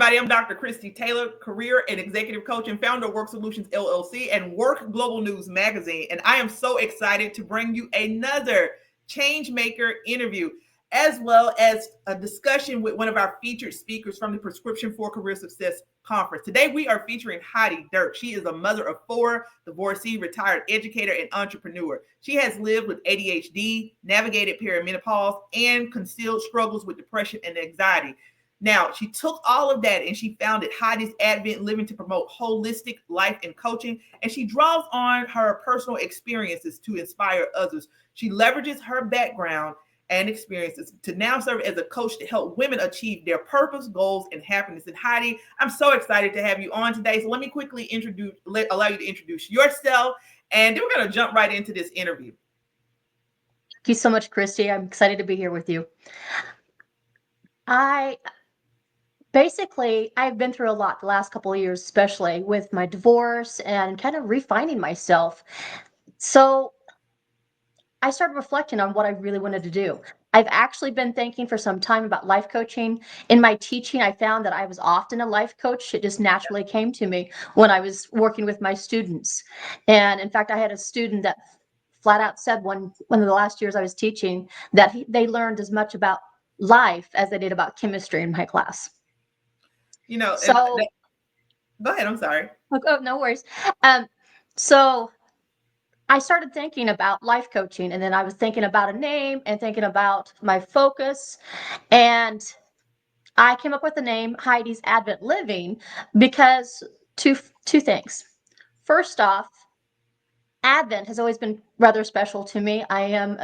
everybody. I'm Dr. Christy Taylor, career and executive coach and founder of Work Solutions LLC and Work Global News Magazine. And I am so excited to bring you another Changemaker interview, as well as a discussion with one of our featured speakers from the Prescription for Career Success Conference. Today, we are featuring Heidi Diercks. She is a mother of 4, divorcee, retired educator, and entrepreneur. She has lived with ADHD, navigated perimenopause, and concealed struggles with depression and anxiety. Now, she took all of that and she founded Heidi's Advent Living to promote holistic life and coaching. And she draws on her personal experiences to inspire others. She leverages her background and experiences to now serve as a coach to help women achieve their purpose, goals, and happiness. And Heidi, I'm so excited to have you on today. So let me quickly allow you to introduce yourself, and then we're going to jump right into this interview. Thank you so much, Christy. I'm excited to be here with you. I've been through a lot the last couple of years, especially with my divorce and kind of refining myself. So I started reflecting on what I really wanted to do. I've actually been thinking for some time about life coaching. In my teaching, I found that I was often a life coach. It just naturally came to me when I was working with my students. And in fact, I had a student that flat out said one of the last years I was teaching that they learned as much about life as they did about chemistry in my class. Go ahead. I'm sorry. Oh, no worries. So I started thinking about life coaching, and then I was thinking about a name and thinking about my focus. And I came up with the name Heidi's Advent Living because two things. First off, Advent has always been rather special to me. I am,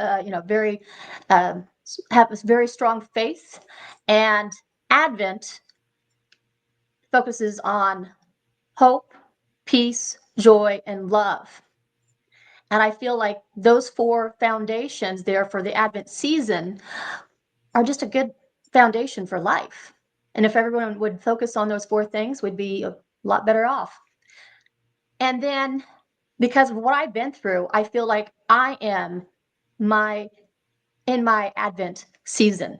have this very strong faith, and Advent focuses on hope, peace, joy, and love. And I feel like those 4 foundations there for the Advent season are just a good foundation for life. And if everyone would focus on those 4 things, we'd be a lot better off. And then because of what I've been through, I feel like I am in my Advent season.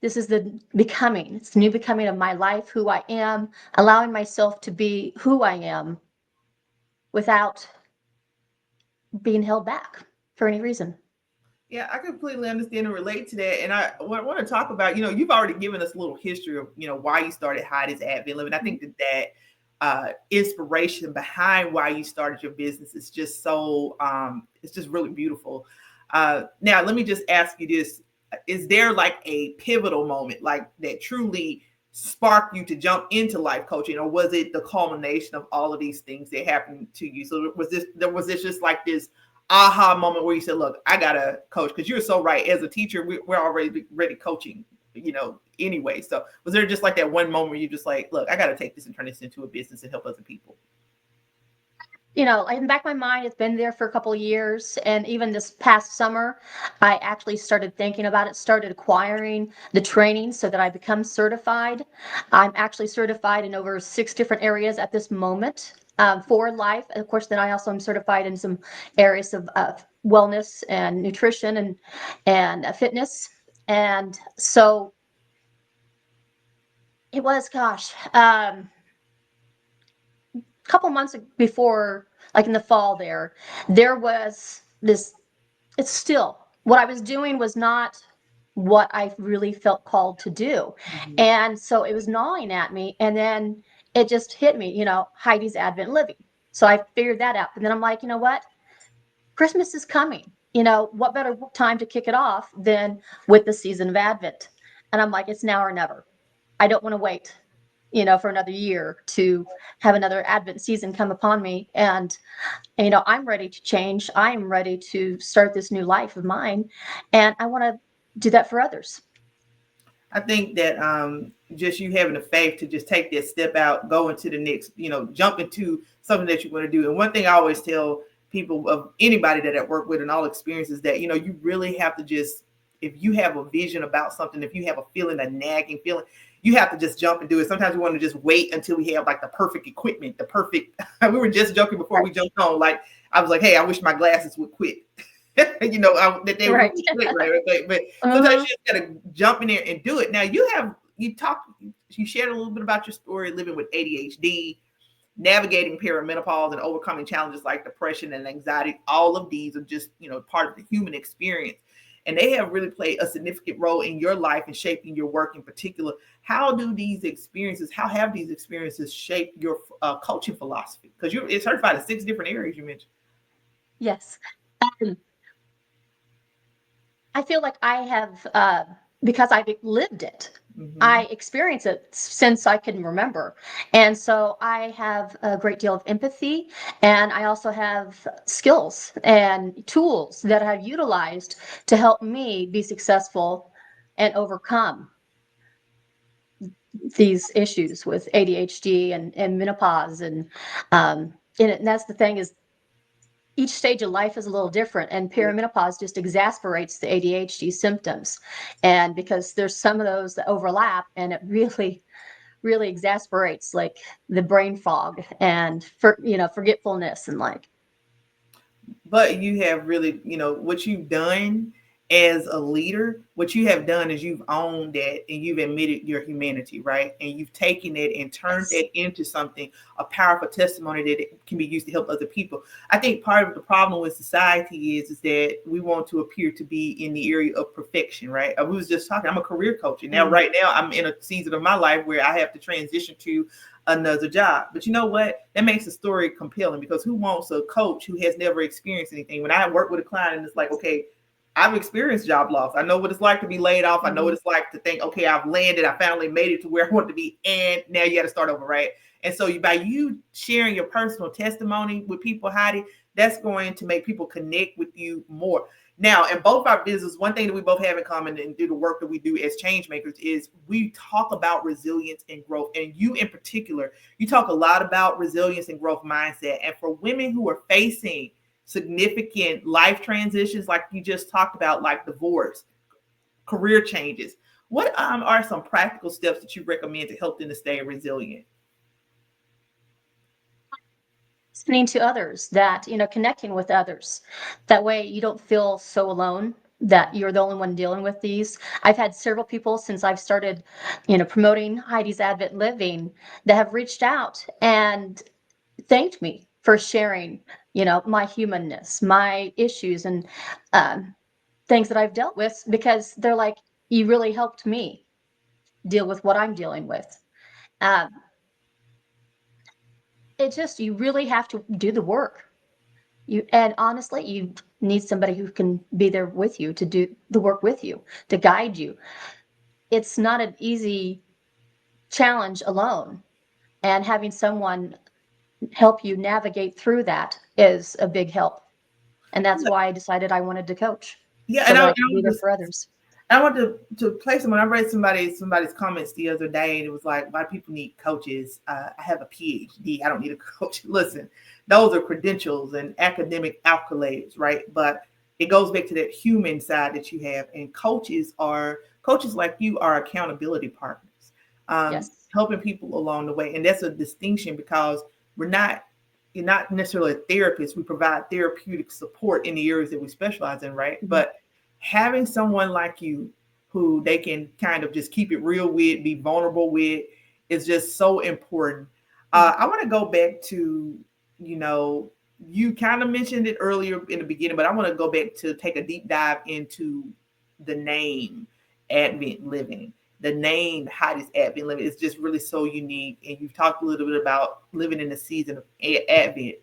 This is it's the new becoming of my life, who I am, allowing myself to be who I am without being held back for any reason. Yeah, I completely understand and relate to that. And I want to talk about, you've already given us a little history of, why you started Heidi's Advent Living. I think that inspiration behind why you started your business is just so, it's just really beautiful. Now, let me just ask you this. Is there like a pivotal moment like that truly sparked you to jump into life coaching, or was it the culmination of all of these things that happened to you? So was this just like this aha moment where you said, look, I gotta coach? Because you're so right. As a teacher, we're already ready coaching, anyway. So was there just like that one moment where you just like, look, I gotta take this and turn this into a business and help other people? In the back of my mind, it's been there for a couple of years. And even this past summer, I actually started thinking about it, started acquiring the training so that I become certified. I'm actually certified in over 6 different areas at this moment for life. Of course, then I also am certified in some areas of wellness and nutrition and fitness. And so it was, couple months before, like in the fall there was this, it's still, what I was doing was not what I really felt called to do. Mm-hmm. And so it was gnawing at me. And then it just hit me, Heidi's Advent Living. So I figured that out. And then I'm like, you know what? Christmas is coming. What better time to kick it off than with the season of Advent? And I'm like, it's now or never. I don't want to wait for another year to have another Advent season come upon me. And, I'm ready to change. I am ready to start this new life of mine. And I want to do that for others. I think that just you having the faith to just take that step out, go into the next, jump into something that you want to do. And one thing I always tell people, of anybody that I work with and all experiences, that, you really have to just, if you have a vision about something, if you have a feeling, a nagging feeling, you have to just jump and do it. Sometimes we want to just wait until we have like the perfect equipment, we were just joking before we jumped on. Like, I was like, hey, I wish my glasses would quit. That they would quit, right? But sometimes you just gotta jump in there and do it. Now you have, you shared a little bit about your story living with ADHD, navigating perimenopause and overcoming challenges like depression and anxiety. All of these are just, part of the human experience. And they have really played a significant role in your life and shaping your work in particular. How have these experiences shaped your coaching philosophy? Because it's certified in 6 different areas you mentioned. Yes. Um, I feel like I have, because I've lived it. Mm-hmm. I experience it since I can remember. And so I have a great deal of empathy, and I also have skills and tools that I've utilized to help me be successful and overcome these issues with ADHD and menopause. And that's the thing, is each stage of life is a little different, and perimenopause just exacerbates the ADHD symptoms. And because there's some of those that overlap, and it really, really exasperates like the brain fog and forgetfulness and like. But you have really, what you've done as a leader, what you have done is you've owned that and you've admitted your humanity, right? And you've taken it and turned Yes. it into something, a powerful testimony that it can be used to help other people. I think part of the problem with society is that we want to appear to be in the area of perfection, right? We was just talking, I'm a career coach, and now right now I'm in a season of my life where I have to transition to another job. But you know what? That makes the story compelling, because who wants a coach who has never experienced anything? When I work with a client and it's like, okay, I've experienced job loss. I know what it's like to be laid off. I know what it's like to think, okay, I've landed. I finally made it to where I want to be. And now you got to start over, right? And so by you sharing your personal testimony with people, Heidi, that's going to make people connect with you more. Now, in both our business, one thing that we both have in common and do the work that we do as change makers is we talk about resilience and growth. And you in particular, you talk a lot about resilience and growth mindset. And for women who are facing significant life transitions, like you just talked about, like divorce, career changes, what are some practical steps that you recommend to help them to stay resilient? Listening to others, that connecting with others, that way you don't feel so alone that you're the only one dealing with these. I've had several people since I've started promoting Heidi's Advent Living that have reached out and thanked me for sharing my humanness, my issues, and things that I've dealt with, because they're like, you really helped me deal with what I'm dealing with. um, it just, you really have to do the work. And honestly, you need somebody who can be there with you to do the work with you, to guide you. It's not an easy challenge alone, and having someone help you navigate through that is a big help. And that's why I decided I wanted to coach, Yeah, so and that I I could be there for others. I want to play someone. I read somebody's comments the other day, and it was like, "Why do people need coaches? I have a PhD. I don't need a coach." Listen, those are credentials and academic accolades, right? But it goes back to that human side that you have, and coaches like you are accountability partners, Yes. helping people along the way, and that's a distinction because we're not. You're not necessarily a therapist. We provide therapeutic support in the areas that we specialize in, right? Mhm. But having someone like you who they can kind of just keep it real with, be vulnerable with, is just so important. I want to go back to, you know, you kind of mentioned it earlier in the beginning, but I want to go back to take a deep dive into the name Advent Living. The name Heidi's Advent Living is just really so unique. And you've talked a little bit about living in the season of Advent.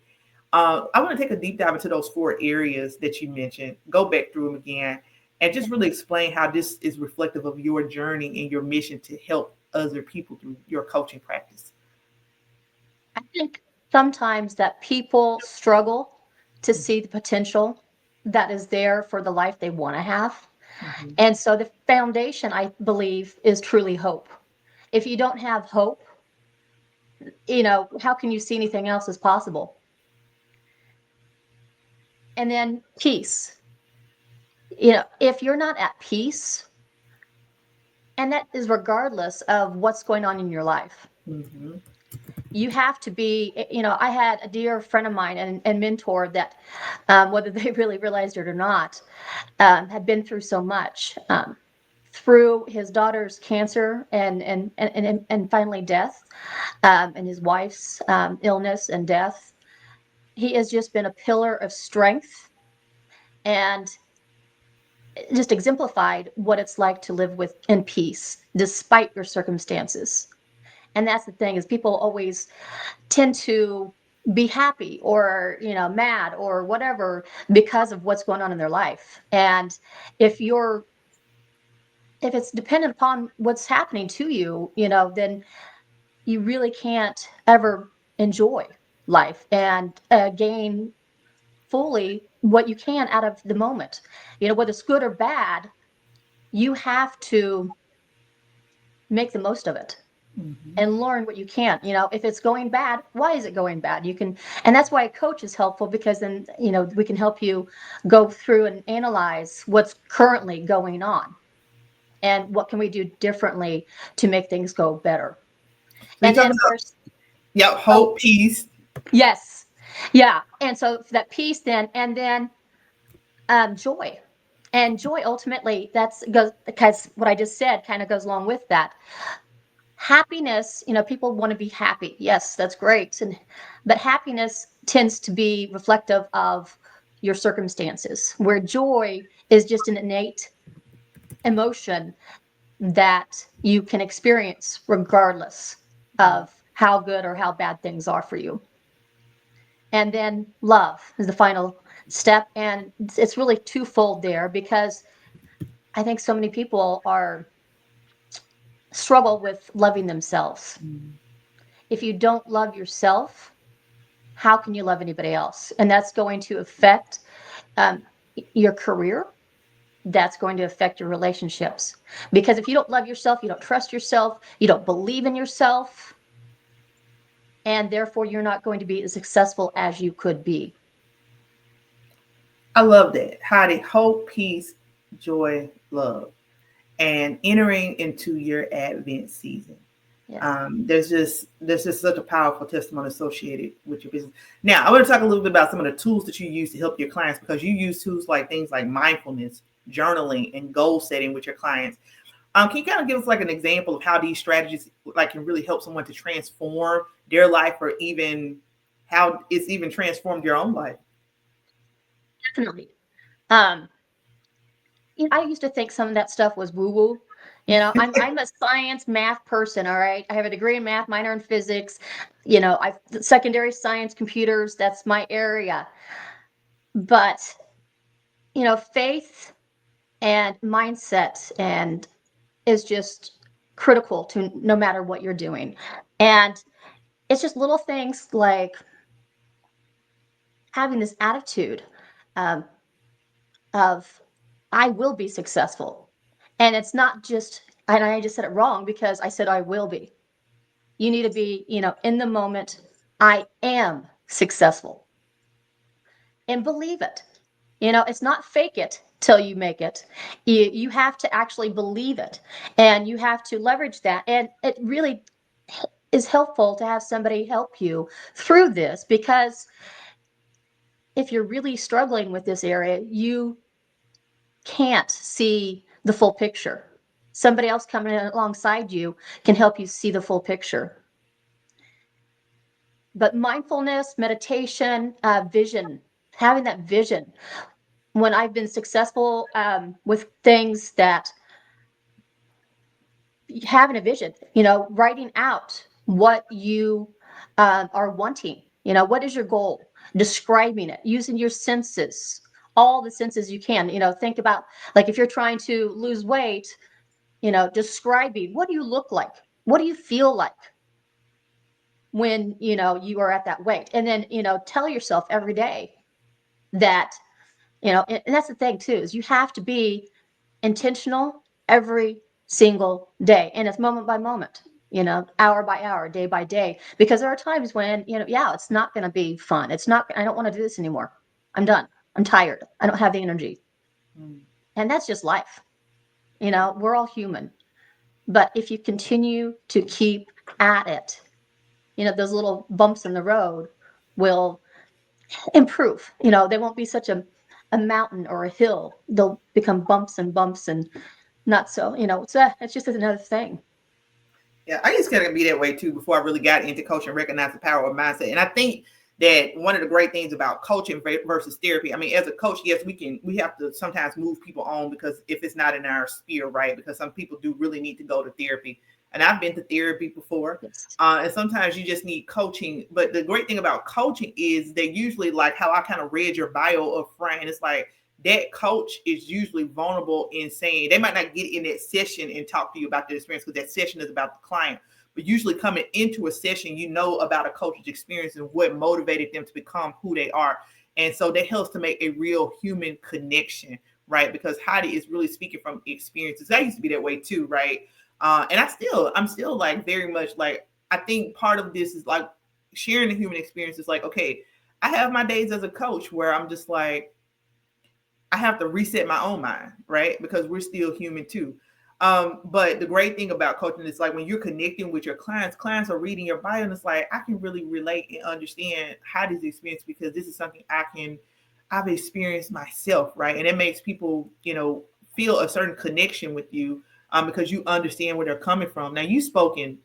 I want to take a deep dive into those 4 areas that you mentioned, go back through them again, and just really explain how this is reflective of your journey and your mission to help other people through your coaching practice. I think sometimes that people struggle to see the potential that is there for the life they want to have. Mm-hmm. And so the foundation, I believe, is truly hope. If you don't have hope, how can you see anything else as possible? And then peace. If you're not at peace, and that is regardless of what's going on in your life, Mm-hmm. you have to be. I had a dear friend of mine and mentor that, whether they really realized it or not, had been through so much. through his daughter's cancer and finally death, and his wife's illness and death. He has just been a pillar of strength and just exemplified what it's like to live with in peace despite your circumstances. And that's the thing, is people always tend to be happy or mad or whatever because of what's going on in their life. And if you're if it's dependent upon what's happening to you, then you really can't ever enjoy life and gain fully what you can out of the moment. Whether it's good or bad, you have to make the most of it Mhm. and learn what you can. If it's going bad, why is it going bad? And that's why a coach is helpful, because then we can help you go through and analyze what's currently going on and what can we do differently to make things go better. So you And talk then, of about, course, yep, oh, hope, peace. yes, yeah. And so that peace, then, and then joy. And joy, ultimately, that's goes because what I just said kind of goes along with that. Happiness, people want to be happy. Yes, that's great. But happiness tends to be reflective of your circumstances, where joy is just an innate emotion that you can experience regardless of how good or how bad things are for you. And then love is the final step. And it's really twofold there, because I think so many people are struggle with loving themselves. Mm. If you don't love yourself, how can you love anybody else? And that's going to affect um, your career. That's going to affect your relationships. Because if you don't love yourself, you don't trust yourself, you don't believe in yourself, and therefore you're not going to be as successful as you could be. I love that. Heidi, hope, peace, joy, love, and entering into your Advent season. Yes. There's just such a powerful testimony associated with your business. Now, I want to talk a little bit about some of the tools that you use to help your clients, because you use tools like things like mindfulness, journaling, and goal setting with your clients. Can you kind of give us like an example of how these strategies like can really help someone to transform their life, or even how it's even transformed your own life? Definitely. Um, I used to think some of that stuff was woo woo. I'm a science math person. All right, I have a degree in math, minor in physics. I've secondary science, computers. That's my area. But faith and mindset and is just critical to no matter what you're doing. And it's just little things like having this attitude um, of I will be successful. And it's not just, and I just said it wrong because I said I will be. You need to be, in the moment, I am successful, and believe it. It's not fake it till you make it. You have to actually believe it, and you have to leverage that. And it really is helpful to have somebody help you through this, because if you're really struggling with this area, you can't see the full picture. Somebody else coming alongside you can help you see the full picture. But mindfulness, meditation, vision, having that vision. When I've been successful with things, that having a vision, writing out what you are wanting, what is your goal, describing it, using your senses, all the senses you can. Think about, like, if you're trying to lose weight, describing what do you look like, what do you feel like when you are at that weight, and then tell yourself every day that and that's the thing too, is you have to be intentional every single day, and it's moment by moment, hour by hour, day by day, because there are times when yeah, it's not going to be fun. It's not, I don't want to do this anymore. I'm done. I'm tired. I don't have the energy. Mm. And that's just life. We're all human. But if you continue to keep at it, those little bumps in the road will improve. They won't be such a mountain or a hill. They'll become bumps and bumps, and not so, it's just another thing. Yeah, I used to kind of be that way too before I really got into coaching, recognize the power of mindset. And I think that one of the great things about coaching versus therapy, I mean, as a coach, yes, we have to sometimes move people on because if it's not in our sphere, right? Because some people do really need to go to therapy. And I've been to therapy before. Yes. And sometimes you just need coaching. But the great thing about coaching is they usually, like how I kind of read your bio up front, and it's like that coach is usually vulnerable in saying they might not get in that session and talk to you about their experience because that session is about the client. But usually coming into a session, you know about a coach's experience and what motivated them to become who they are. And so that helps to make a real human connection, right? Because Heidi is really speaking from experiences. I used to be that way too, right? And I'm still like very much like, I think part of this is like sharing the human experience is like, okay, I have my days as a coach where I'm just like, I have to reset my own mind, right? Because we're still human too. But the great thing about coaching is like when you're connecting with your clients are reading your bio and it's like, I can really relate and understand how this experience because this is something I've experienced myself, right? And it makes people, feel a certain connection with you because you understand where they're coming from. Now you've spoken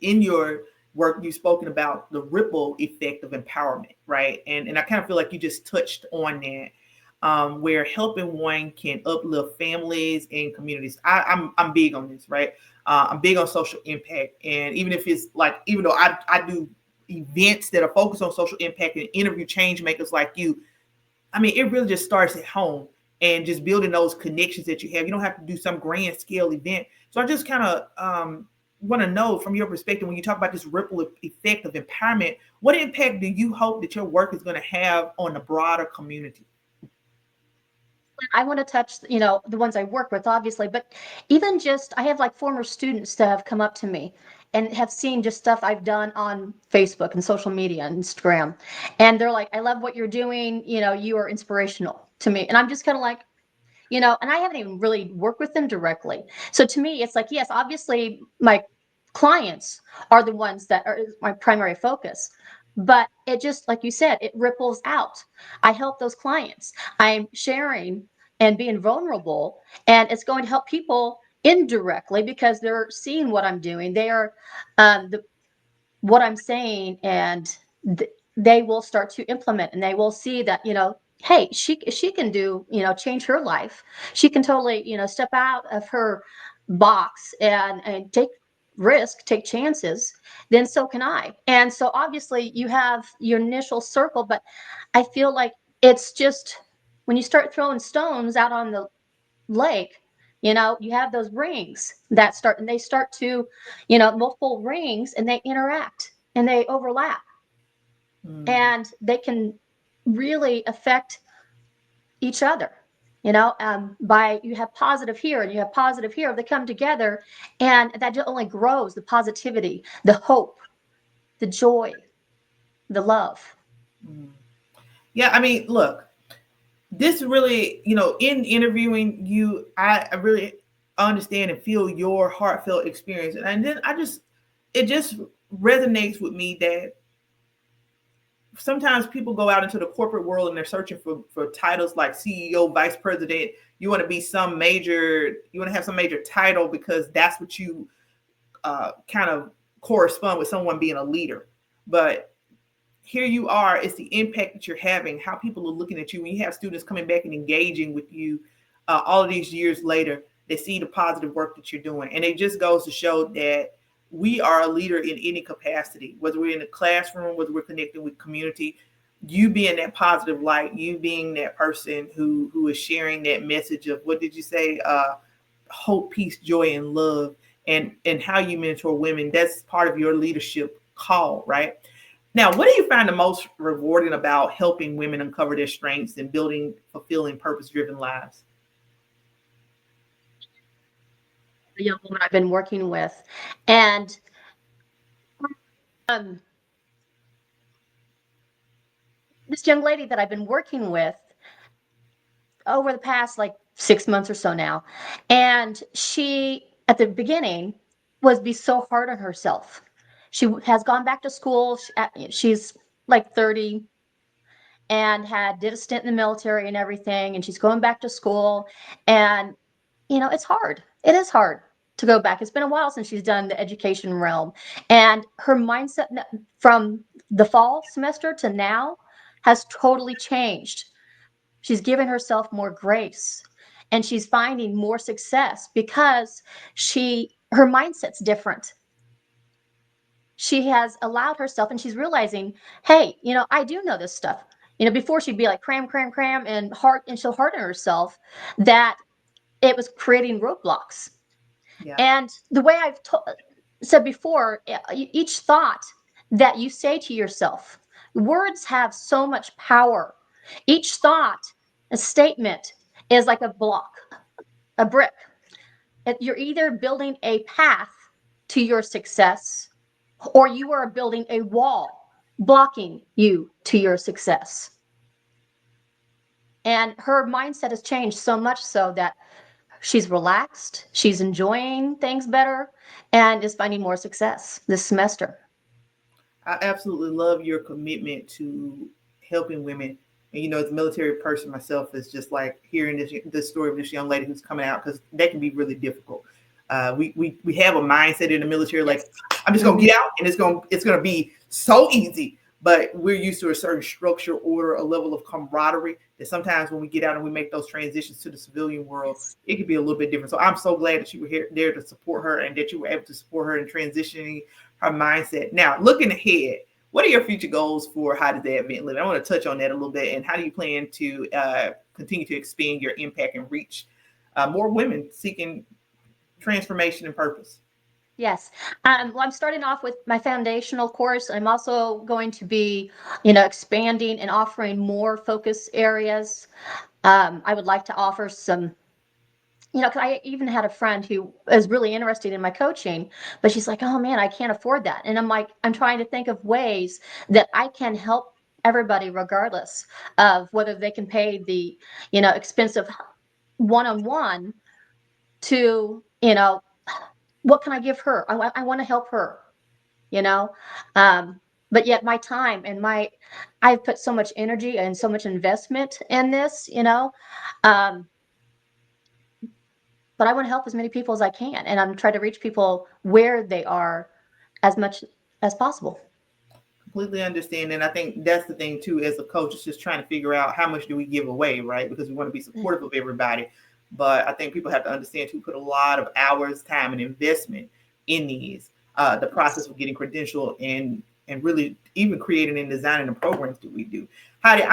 in your work, you've spoken about the ripple effect of empowerment, right? And I kind of feel like you just touched on that where helping one can uplift families and communities. I'm big on this, right? I'm big on social impact, and even if it's like, even though I do events that are focused on social impact and interview change makers like you, I mean, it really just starts at home and just building those connections that you have. You don't have to do some grand scale event. So I just kind of want to know from your perspective when you talk about this ripple effect of empowerment, what impact do you hope that your work is going to have on the broader community? I want to touch, the ones I work with, obviously, but even just, I have like former students that have come up to me and have seen just stuff I've done on Facebook and social media and Instagram. And they're like, I love what you're doing. You are inspirational to me. And I'm just kind of like, and I haven't even really worked with them directly. So to me, it's like, yes, obviously my clients are the ones that are my primary focus. But it just, like you said, it ripples out. I help those clients. I'm sharing and being vulnerable, and it's going to help people indirectly because they're seeing what I'm doing. They are what I'm saying, and they will start to implement, and they will see that hey, she can do, change her life. She can totally step out of her box and take risk, take chances. Then so can I. And so obviously you have your initial circle, but I feel like it's just when you start throwing stones out on the lake, you have those rings that start, and they start to, multiple rings, and they interact and they overlap, Mm. and they can really affect each other. By you have positive here and you have positive here, they come together, and that only grows the positivity, the hope, the joy, the love. Mm. Yeah, I mean, look, this really, in interviewing you, I really understand and feel your heartfelt experience. And then it just resonates with me that sometimes people go out into the corporate world and they're searching for titles like CEO, vice president. You want to be you want to have some major title because that's what you kind of correspond with someone being a leader. But here you are, it's the impact that you're having, how people are looking at you when you have students coming back and engaging with you all of these years later. They see the positive work that you're doing, and it just goes to show that we are a leader in any capacity, whether we're in the classroom, whether we're connecting with community. You being that positive light, you being that person who is sharing that message of, what did you say, hope, peace, joy, and love, and how you mentor women. That's part of your leadership call, right? Now, what do you find the most rewarding about helping women uncover their strengths and building fulfilling, purpose-driven lives? The young woman I've been working with, and um, this young lady that I've been working with over the past like 6 months or so now, and she at the beginning was be so hard on herself. She has gone back to school. She's like 30 and had did a stint in the military and everything, and she's going back to school, and it's hard. It is hard to go back. It's been a while since she's done the education realm. And her mindset from the fall semester to now has totally changed. She's given herself more grace and she's finding more success because her mindset's different. She has allowed herself and she's realizing, hey, I do know this stuff. Before she'd be like cram, cram, cram, and she'll harden herself that it was creating roadblocks. Yeah. And the way I've said before, each thought that you say to yourself, words have so much power. Each thought, a statement, is like a block, a brick. You're either building a path to your success or you are building a wall blocking you to your success. And her mindset has changed so much so that she's relaxed, she's enjoying things better, and is finding more success this semester. I absolutely love your commitment to helping women. And as a military person myself, it's just like hearing this story of this young lady who's coming out, because that can be really difficult. We have a mindset in the military like, Yes. I'm just gonna Mm-hmm. get out and it's gonna be so easy. But we're used to a certain structure, order, a level of camaraderie that sometimes when we get out and we make those transitions to the civilian world, Yes. it could be a little bit different. So I'm so glad that you were there to support her and that you were able to support her in transitioning her mindset. Now, looking ahead, what are your future goals for How Does That Event Live? I want to touch on that a little bit, and how do you plan to continue to expand your impact and reach more women seeking transformation and purpose? Yes. Well, I'm starting off with my foundational course. I'm also going to be, expanding and offering more focus areas. I would like to offer some, 'cause I even had a friend who is really interested in my coaching, but she's like, oh man, I can't afford that. And I'm like, I'm trying to think of ways that I can help everybody, regardless of whether they can pay the, expensive one-on-one to, what can I give her? I want to help her, you know? Um, but yet my time and I've put so much energy and so much investment in this, um, but I want to help as many people as I can. And I'm trying to reach people where they are as much as possible. Completely understand. And I think that's the thing too, as a coach, is just trying to figure out how much do we give away, right? Because we want to be supportive of everybody. But I think people have to understand to put a lot of hours, time, and investment in these. The process Yes. of getting credential and really even creating and designing the programs that we do. Heidi,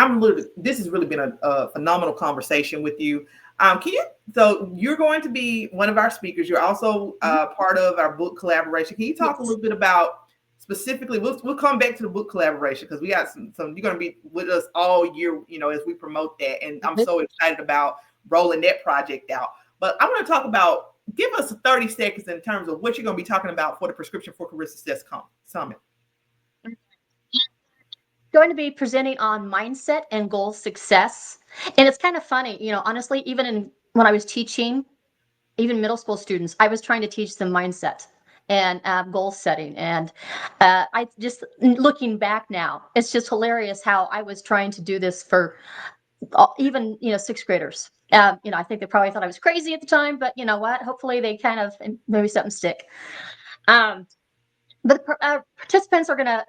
this has really been a phenomenal conversation with you. So you're going to be one of our speakers. You're also Mhm. part of our book collaboration. Can you talk a Yes. little bit about specifically, we'll come back to the book collaboration because we got some you're going to be with us all year, as we promote that, and I'm Mhm. so excited about rolling that project out. But I want to talk about, give us 30 seconds in terms of what you're going to be talking about for the Prescription for Career Success Summit. Going to be presenting on mindset and goal success. And it's kind of funny, honestly, even when I was teaching, even middle school students, I was trying to teach them mindset and goal setting. And I just, looking back now, it's just hilarious how I was trying to do this for even, sixth graders. I think they probably thought I was crazy at the time, but you know what? Hopefully they kind of, maybe something stick. Um, but participants are going to,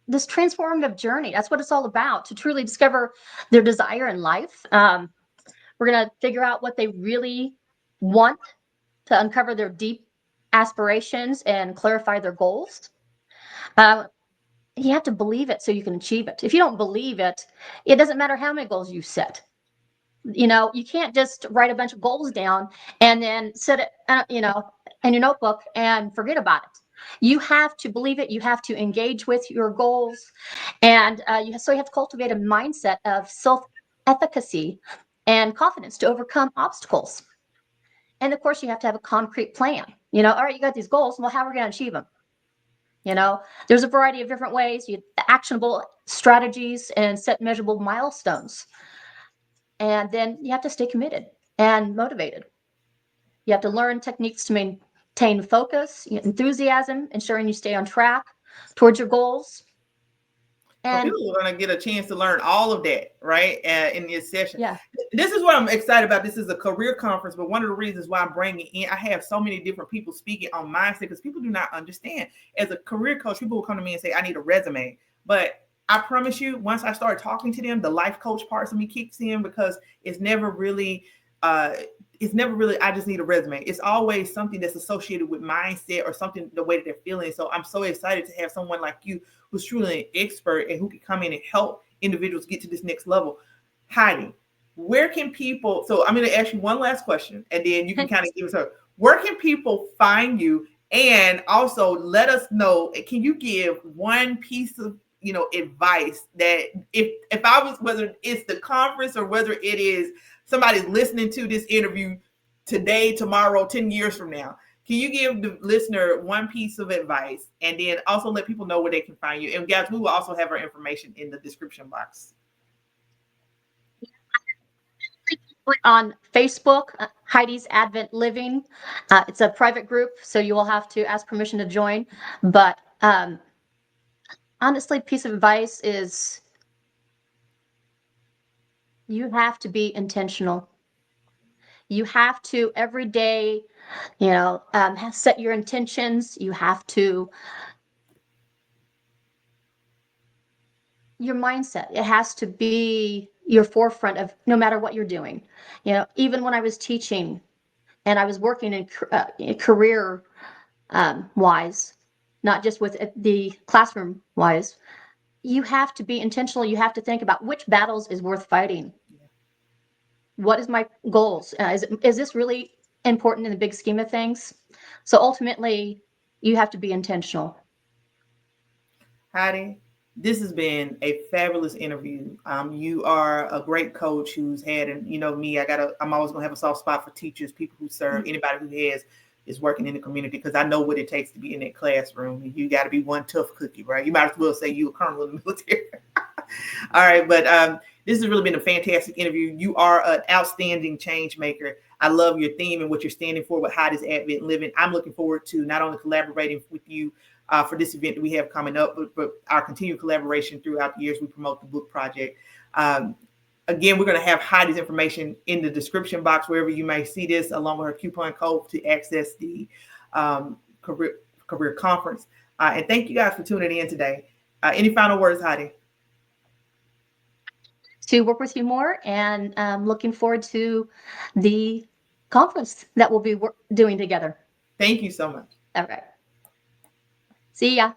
this transformative journey, that's what it's all about, to truly discover their desire in life. We're going to figure out what they really want, to uncover their deep aspirations and clarify their goals. Uh, you have to believe it so you can achieve it. If you don't believe it, it doesn't matter how many goals you set. You can't just write a bunch of goals down and then set it, in your notebook and forget about it. You have to believe it. You have to engage with your goals, and so you have to cultivate a mindset of self-efficacy and confidence to overcome obstacles. And of course, you have to have a concrete plan. All right, you got these goals. Well, how are we going to achieve them? There's a variety of different ways. You actionable strategies and set measurable milestones. And then you have to stay committed and motivated. You have to learn techniques to maintain focus, enthusiasm, ensuring you stay on track towards your goals. So And people are going to get a chance to learn all of that, right? In this session. yeah, This is what I'm excited about. This is a career conference, but one of the reasons why I'm bringing in, I have so many different people speaking on mindset because people do not understand. As a career coach, people will come to me and say, I need a resume. But I promise you, once I start talking to them, the life coach parts of me kicks in because it's never really, uh, I just need a resume. It's always something that's associated with mindset or something, the way that they're feeling. So I'm so excited to have someone like you who's truly an expert and who can come in and help individuals get to this next level. Heidi, where can people, so I'm going to ask you one last question and then you can kind of give us a, where can people find you? And also let us know, can you give one piece of, advice that if I was, whether it's the conference or whether it is somebody's listening to this interview today, tomorrow, 10 years from now, can you give the listener one piece of advice and then also let people know where they can find you? And guys, we will also have our information in the description box. on Facebook, Heidi's Advent Living. It's a private group, so you will have to ask permission to join. But honestly, piece of advice is you have to be intentional. You have to every day, set your intentions. You have to, your mindset, it has to be your forefront of no matter what you're doing. Even when I was teaching and I was working in career wise, not just with the classroom wise, you have to be intentional. You have to think about which battles is worth fighting. What is my goals? Is this really important in the big scheme of things? So ultimately, you have to be intentional. Heidi, this has been a fabulous interview. You are a great coach who's had, and me, I'm always gonna have a soft spot for teachers, people who serve, anybody who is working in the community, because I know what it takes to be in that classroom. You got to be one tough cookie, right? You might as well say you a colonel in the military. All right, but this has really been a fantastic interview. You are an outstanding change maker. I love your theme and what you're standing for with Heidi's Advent Living. I'm looking forward to not only collaborating with you for this event that we have coming up, but our continued collaboration throughout the years we promote the book project. Again, we're going to have Heidi's information in the description box, wherever you may see this, along with her coupon code to access the career conference. And thank you guys for tuning in today. Any final words, Heidi? To work with you more, and looking forward to the conference that we'll be doing together. Thank you so much. All right. See ya.